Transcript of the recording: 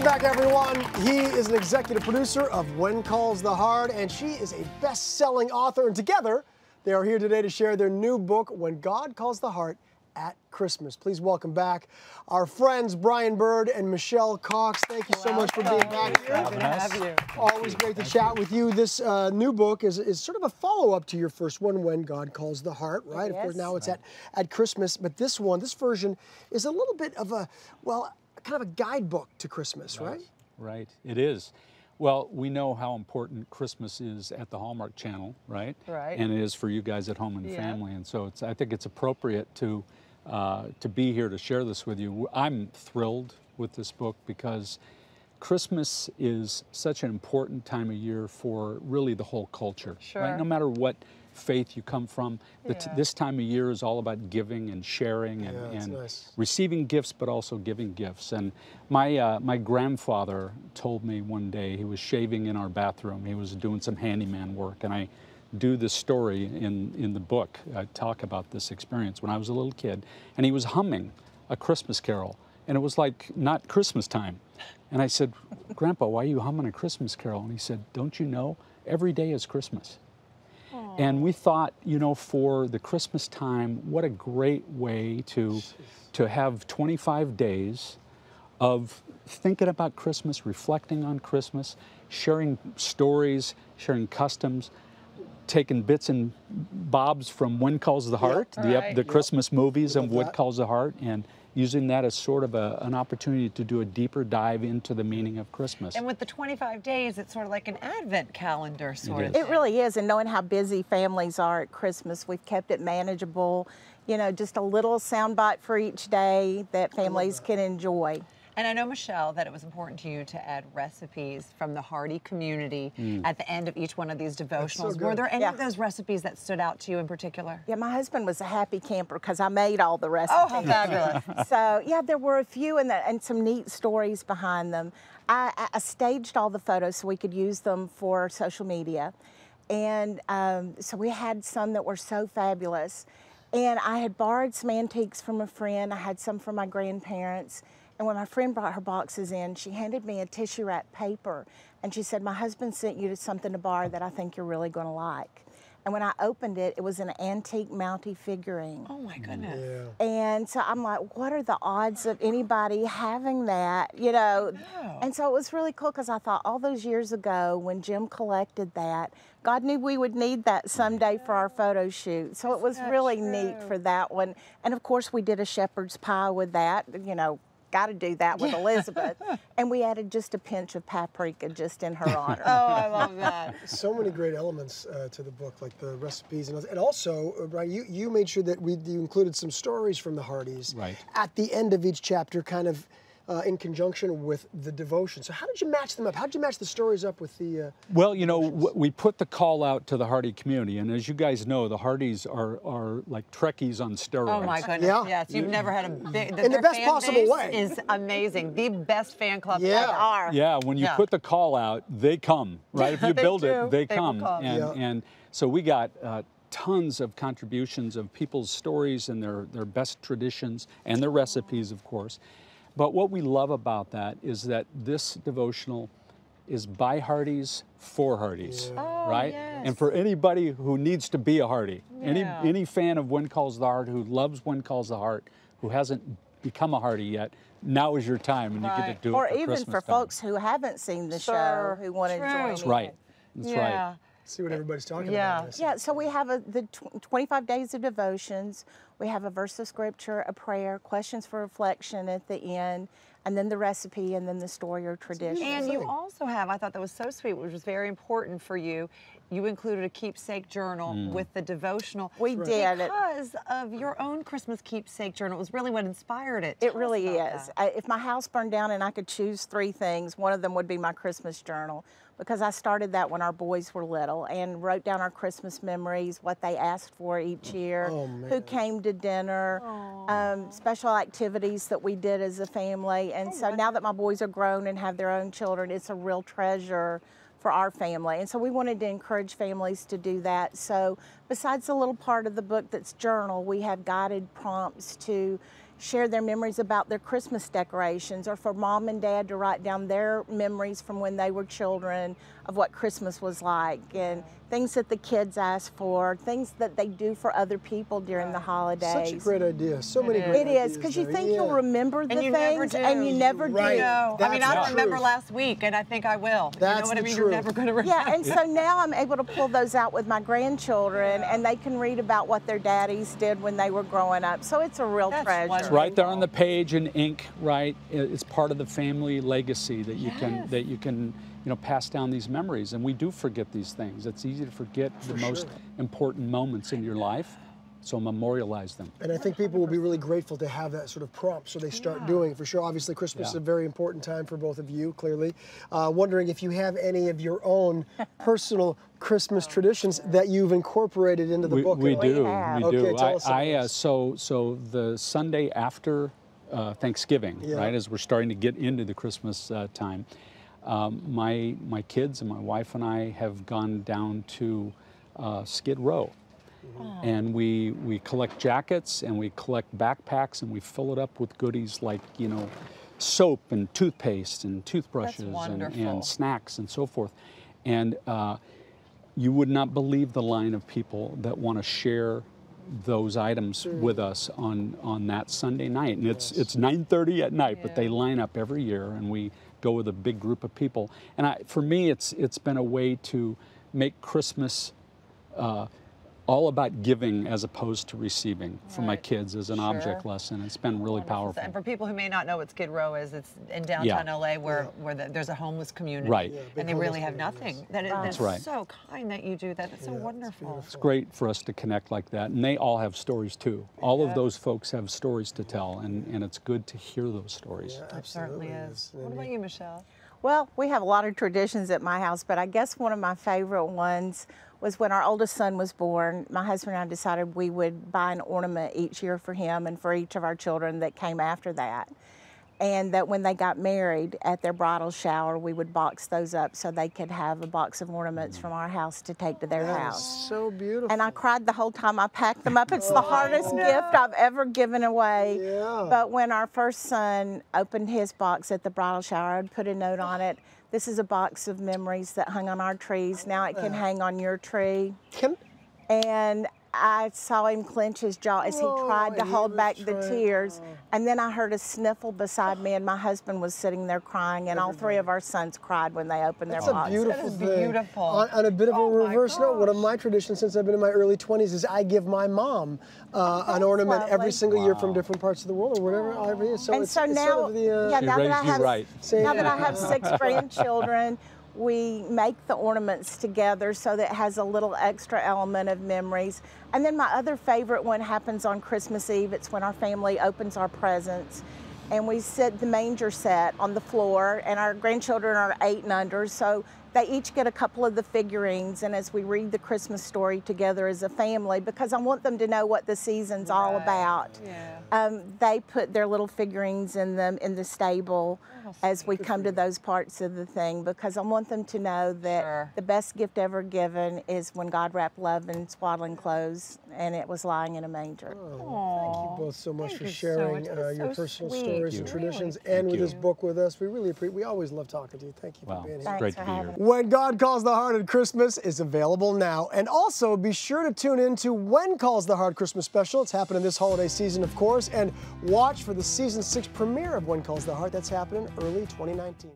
back, everyone. He is an executive producer of When Calls the Heart, and she is a best-selling author. And together, they are here today to share their new book, When God Calls the Heart at Christmas. Please welcome back our friends Brian Bird and Michelle Cox. Thank you so much for being back here. Good to have you. Always great to chat with you. This new book is sort of a follow-up to your first one, When God Calls the Heart, right? Yes. Of course, now it's at Christmas, but this version is a little bit of a, well, kind of a guidebook to Christmas, right? Right, it is. Well, we know how important Christmas is at the Hallmark channel, right? Right. And it is for you guys at home and family, and so I think it's appropriate to be here to share this with you. I'm thrilled with this book because Christmas is such an important time of year for really the whole culture, right? No matter what faith you come from, this time of year is all about giving and sharing and receiving gifts, but also giving gifts. And my grandfather told me one day, he was shaving in our bathroom, he was doing some handyman work, and I do this story in the book. I talk about this experience when I was a little kid, and he was humming a Christmas carol, and it was like not Christmas time. And I said, "Grandpa, why are you humming a Christmas carol?" And he said, "Don't you know, every day is Christmas." And we thought, you know, for the Christmas time, what a great way to have 25 days of thinking about Christmas, reflecting on Christmas, sharing stories, sharing customs, taking bits and bobs from When Calls the Heart, the Christmas movies and When Calls the Heart, and using that as sort of an opportunity to do a deeper dive into the meaning of Christmas. And with the 25 days, it's sort of like an Advent calendar, sort of. It really is, and knowing how busy families are at Christmas, we've kept it manageable, you know, just a little soundbite for each day that families can enjoy. And I know, Michelle, that it was important to you to add recipes from the Hardee community at the end of each one of these devotionals. So were there any of those recipes that stood out to you in particular? Yeah, my husband was a happy camper because I made all the recipes. Oh, how fabulous. So, yeah, there were a few and some neat stories behind them. I staged all the photos so we could use them for social media. And so we had some that were so fabulous. And I had borrowed some antiques from a friend. I had some from my grandparents. And when my friend brought her boxes in, she handed me a tissue wrap paper. And she said, "My husband sent you something to borrow that I think you're really going to like." And when I opened it, it was an antique Mountie figurine. Oh, my goodness. Yeah. And so I'm like, what are the odds of anybody having that, you know? And so it was really cool because I thought all those years ago when Jim collected that, God knew we would need that someday for our photo shoot. So it was really neat for that one. And, of course, we did a shepherd's pie with that, you know. Got to do that with Elizabeth. And we added just a pinch of paprika just in her honor. Oh, I love that. So many great elements to the book, like the recipes. And also, Brian, you made sure that you included some stories from the Hardees at the end of each chapter, kind of in conjunction with the devotion. So how did you match them up? How did you match the stories up with the Well, you know, we put the call out to the Hardee community, and as you guys know, the Hardees are like Trekkies on steroids. Oh my goodness, yes. You've never had a big... In the best possible way. Is amazing. The best fan club ever. Yeah, when you put the call out, they come, right? If you build it, they come. And so we got tons of contributions of people's stories and their best traditions and their recipes, of course. But what we love about that is that this devotional is by Hardees for Hardees, right? And for anybody who needs to be a Hardee, any fan of When Calls the Heart, who loves When Calls the Heart, who hasn't become a Hardee yet, now is your time, and you get to do it or for even Christmas for time. Folks who haven't seen the show, who want to join in. That's right. That's right. See what everybody's talking about. Yeah, so we have the 25 days of devotions. We have a verse of scripture, a prayer, questions for reflection at the end, and then the recipe, and then the story or tradition. And you also have, I thought that was so sweet, which was very important for you, you included a Keepsake Journal with the devotional. We did. Because of your own Christmas Keepsake Journal. It was really what inspired it. It really is. If my house burned down and I could choose 3 things, one of them would be my Christmas journal, because I started that when our boys were little and wrote down our Christmas memories, what they asked for each year, who came to dinner, special activities that we did as a family. And so now that my boys are grown and have their own children, it's a real treasure for our family. And so we wanted to encourage families to do that. So besides the little part of the book that's journal, we have guided prompts to share their memories about their Christmas decorations, or for mom and dad to write down their memories from when they were children of what Christmas was like, and things that the kids ask for, things that they do for other people during the holidays. Such a great idea. So many great ideas. It is, because you think you'll remember the and you things, never do. and you never Right. do. No. I mean, I don't the remember truth. last week, and I think I will. That's you know what the I mean? truth. You're never going to remember. Yeah, and so now I'm able to pull those out with my grandchildren, and they can read about what their daddies did when they were growing up. So it's a real That's treasure. wonderful. Right there on the page in ink, right? It's part of the family legacy that you can you know, pass down these memories. And we do forget these things. It's easy to forget the most important moments in your life. So memorialize them. And I think people will be really grateful to have that sort of prompt, so they start doing it for sure. Obviously, Christmas is a very important time for both of you, clearly. Wondering if you have any of your own personal Christmas traditions that you've incorporated into the book. We do. Okay, tell us about this. So the Sunday after Thanksgiving, right, as we're starting to get into the Christmas time, my kids and my wife and I have gone down to Skid Row. And we collect jackets and we collect backpacks and we fill it up with goodies like, you know, soap and toothpaste and toothbrushes and snacks and so forth. And you would not believe the line of people that want to share those items with us on that Sunday night. And it's 9:30 at night, but they line up every year and we go with a big group of people. And for me, it's been a way to make Christmas all about giving as opposed to receiving for my kids as an object lesson. It's been really powerful. And for people who may not know what Skid Row is, it's in downtown LA where there's a homeless community. Right. And they really have nothing. That's right. So kind that you do that. It's so wonderful. It's great for us to connect like that. And they all have stories too. All of those folks have stories to tell, and it's good to hear those stories. Yeah, It certainly is. What about you, Michelle? Well, we have a lot of traditions at my house, but I guess one of my favorite ones was when our oldest son was born. My husband and I decided we would buy an ornament each year for him and for each of our children that came after that. And that when they got married at their bridal shower, we would box those up so they could have a box of ornaments from our house to take to their house. So beautiful. And I cried the whole time I packed them up. It's the hardest gift I've ever given away. But when our first son opened his box at the bridal shower, I'd put a note on it. This is a box of memories that hung on our trees. Now it can hang on your tree. And I saw him clench his jaw as he tried to hold back the tears. And then I heard a sniffle beside me, and my husband was sitting there crying, and all three of our sons cried when they opened their box. That's a beautiful thing. Beautiful. On a bit of a reverse note, one of my traditions since I've been in my early 20s is I give my mom an ornament every single year from different parts of the world or whatever it is. So and it's, so it's now, sort of the, now that I have 6 grandchildren, we make the ornaments together so that it has a little extra element of memories. And then my other favorite one happens on Christmas Eve. It's when our family opens our presents. And we set the manger set on the floor, and our grandchildren are 8 and under, so they each get a couple of the figurines, and as we read the Christmas story together as a family, because I want them to know what the season's all about, they put their little figurines in the stable as we come to those parts of the thing, because I want them to know that the best gift ever given is when God wrapped love in swaddling clothes and it was lying in a manger. Thank you both so much for sharing your personal stories and traditions Really. and with this book with us. We really appreciate. We always love talking to you. Thank you for being here. It's great to be here. When God Calls the Heart at Christmas is available now. And also be sure to tune in to When Calls the Heart Christmas Special. It's happening this holiday season, of course. And watch for the season 6 premiere of When Calls the Heart. That's happening early 2019.